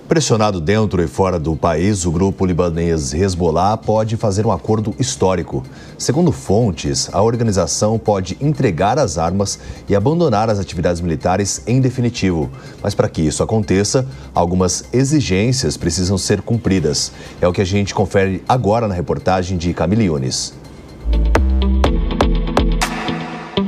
Pressionado dentro e fora do país, o grupo libanês Hezbollah pode fazer um acordo histórico. Segundo fontes, a organização pode entregar as armas e abandonar as atividades militares em definitivo. Mas para que isso aconteça, algumas exigências precisam ser cumpridas. É o que a gente confere agora na reportagem de Camille Yunis.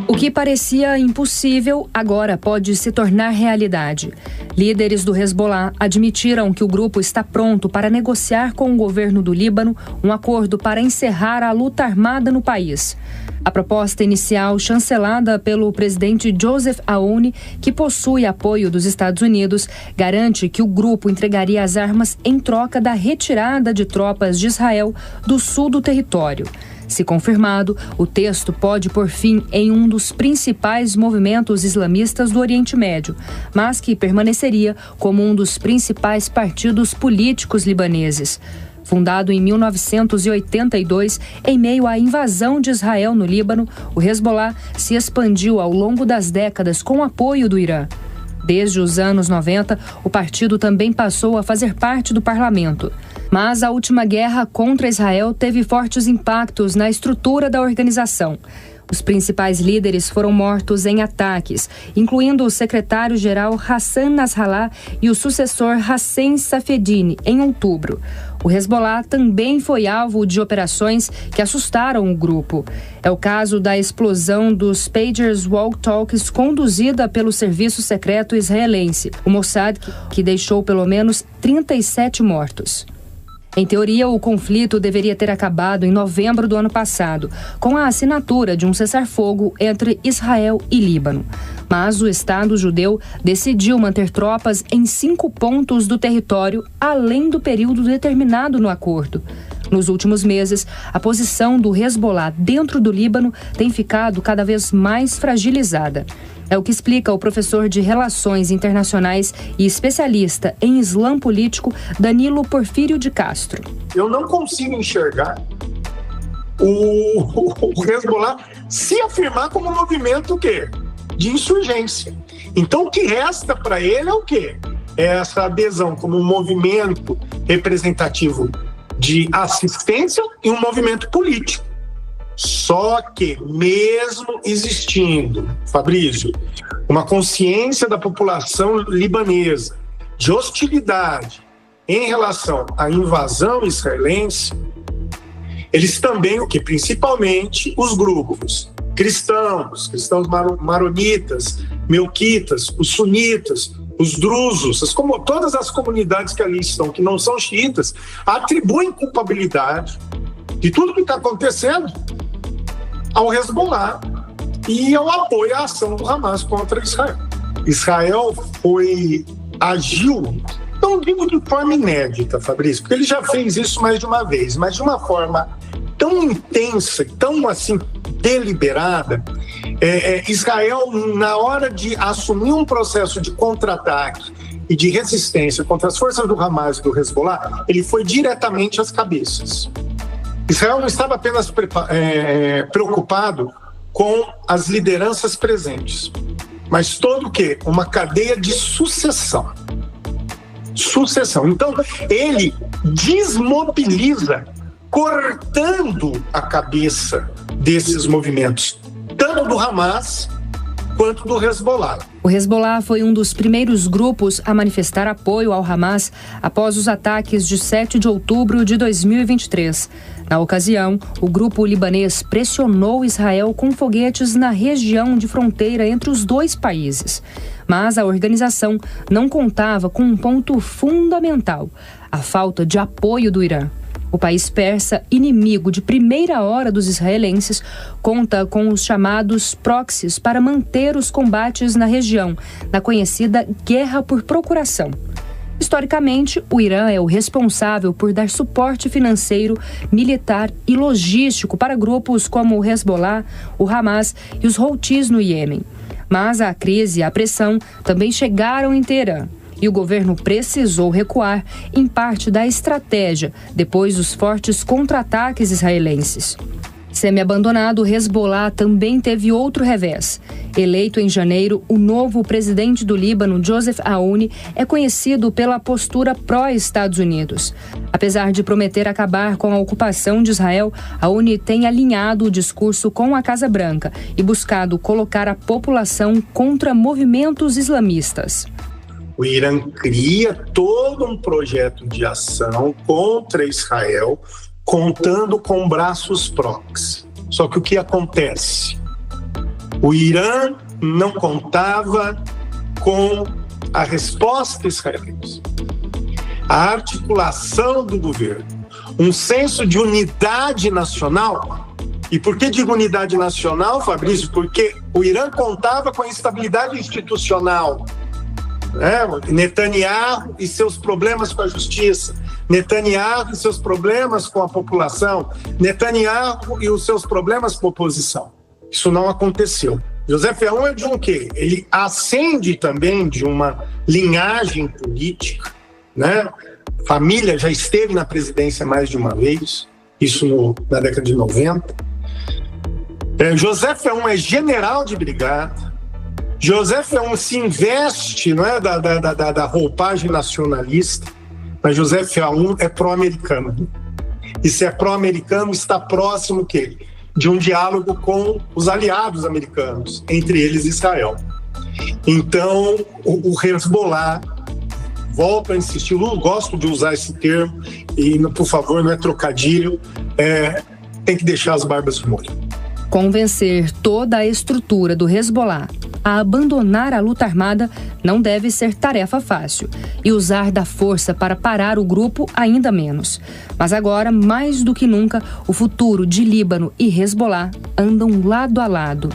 O que parecia impossível agora pode se tornar realidade. Líderes do Hezbollah admitiram que o grupo está pronto para negociar com o governo do Líbano um acordo para encerrar a luta armada no país. A proposta inicial, chancelada pelo presidente Joseph Aoun, que possui apoio dos Estados Unidos, garante que o grupo entregaria as armas em troca da retirada de tropas de Israel do sul do território. Se confirmado, o texto pode pôr fim em um dos principais movimentos islamistas do Oriente Médio, mas que permaneceria como um dos principais partidos políticos libaneses. Fundado em 1982, em meio à invasão de Israel no Líbano, o Hezbollah se expandiu ao longo das décadas com o apoio do Irã. Desde os anos 90, o partido também passou a fazer parte do parlamento. Mas a última guerra contra Israel teve fortes impactos na estrutura da organização. Os principais líderes foram mortos em ataques, incluindo o secretário-geral Hassan Nasrallah e o sucessor Hossein Safedini, em outubro. O Hezbollah também foi alvo de operações que assustaram o grupo. É o caso da explosão dos pagers walk-talks conduzida pelo serviço secreto israelense, o Mossad, que deixou pelo menos 37 mortos. Em teoria, o conflito deveria ter acabado em novembro do ano passado, com a assinatura de um cessar-fogo entre Israel e Líbano. Mas o Estado judeu decidiu manter tropas em 5 pontos do território, além do período determinado no acordo. Nos últimos meses, a posição do Hezbollah dentro do Líbano tem ficado cada vez mais fragilizada. É o que explica o professor de Relações Internacionais e especialista em Islã político, Danilo Porfírio de Castro. Eu não consigo enxergar o Hezbollah se afirmar como um movimento o quê? De insurgência. Então, o que resta para ele é o quê? É essa adesão como um movimento representativo de assistência e um movimento político. Só que, mesmo existindo, Fabrício, uma consciência da população libanesa de hostilidade em relação à invasão israelense, eles também, principalmente os grupos cristãos maronitas, melquitas, os sunitas, os drusos, todas as comunidades que ali estão, que não são xiitas, atribuem culpabilidade de tudo que está acontecendo ao Hezbollah e ao apoio à ação do Hamas contra Israel. Israel agiu, não digo de forma inédita, Fabrício, porque ele já fez isso mais de uma vez, mas de uma forma tão intensa, tão assim deliberada. Israel, na hora de assumir um processo de contra-ataque e de resistência contra as forças do Hamas e do Hezbollah, ele foi diretamente às cabeças. Israel não estava apenas preocupado com as lideranças presentes, mas todo o quê? Uma cadeia de sucessão. Então, ele desmobiliza, cortando a cabeça desses movimentos, tanto do Hamas quanto do Hezbollah. O Hezbollah foi um dos primeiros grupos a manifestar apoio ao Hamas após os ataques de 7 de outubro de 2023. Na ocasião, o grupo libanês pressionou Israel com foguetes na região de fronteira entre os dois países. Mas a organização não contava com um ponto fundamental: a falta de apoio do Irã. O país persa, inimigo de primeira hora dos israelenses, conta com os chamados proxies para manter os combates na região, na conhecida guerra por procuração. Historicamente, o Irã é o responsável por dar suporte financeiro, militar e logístico para grupos como o Hezbollah, o Hamas e os Houthis no Iêmen. Mas a crise e a pressão também chegaram em Teherã. E o governo precisou recuar em parte da estratégia depois dos fortes contra-ataques israelenses. Semi-abandonado, o Hezbollah também teve outro revés. Eleito em janeiro, o novo presidente do Líbano, Joseph Aoun, é conhecido pela postura pró-Estados Unidos. Apesar de prometer acabar com a ocupação de Israel, Aoun tem alinhado o discurso com a Casa Branca e buscado colocar a população contra movimentos islamistas. O Irã cria todo um projeto de ação contra Israel, contando com braços proxy. Só que o que acontece? O Irã não contava com a resposta israelense, a articulação do governo, um senso de unidade nacional. E por que digo unidade nacional, Fabrício? Porque o Irã contava com a estabilidade institucional, Netanyahu e seus problemas com a justiça, Netanyahu e seus problemas com a população, Netanyahu e os seus problemas com a oposição. Isso não aconteceu. Joseph Aoun é de um quê? Ele ascende também de uma linhagem política, Família já esteve na presidência mais de uma vez, isso na década de 90. Joseph Aoun é general de brigada. Joseph Aoun se investe da roupagem nacionalista, mas Joseph Aoun é pró-americano. E se é pró-americano, está próximo quê? De um diálogo com os aliados americanos, entre eles Israel. Então, o Hezbollah, volto a insistir, eu gosto de usar esse termo, e por favor, não é trocadilho, tem que deixar as barbas de molho. Convencer toda a estrutura do Hezbollah a abandonar a luta armada não deve ser tarefa fácil. E usar da força para parar o grupo ainda menos. Mas agora, mais do que nunca, o futuro de Líbano e Hezbollah andam lado a lado.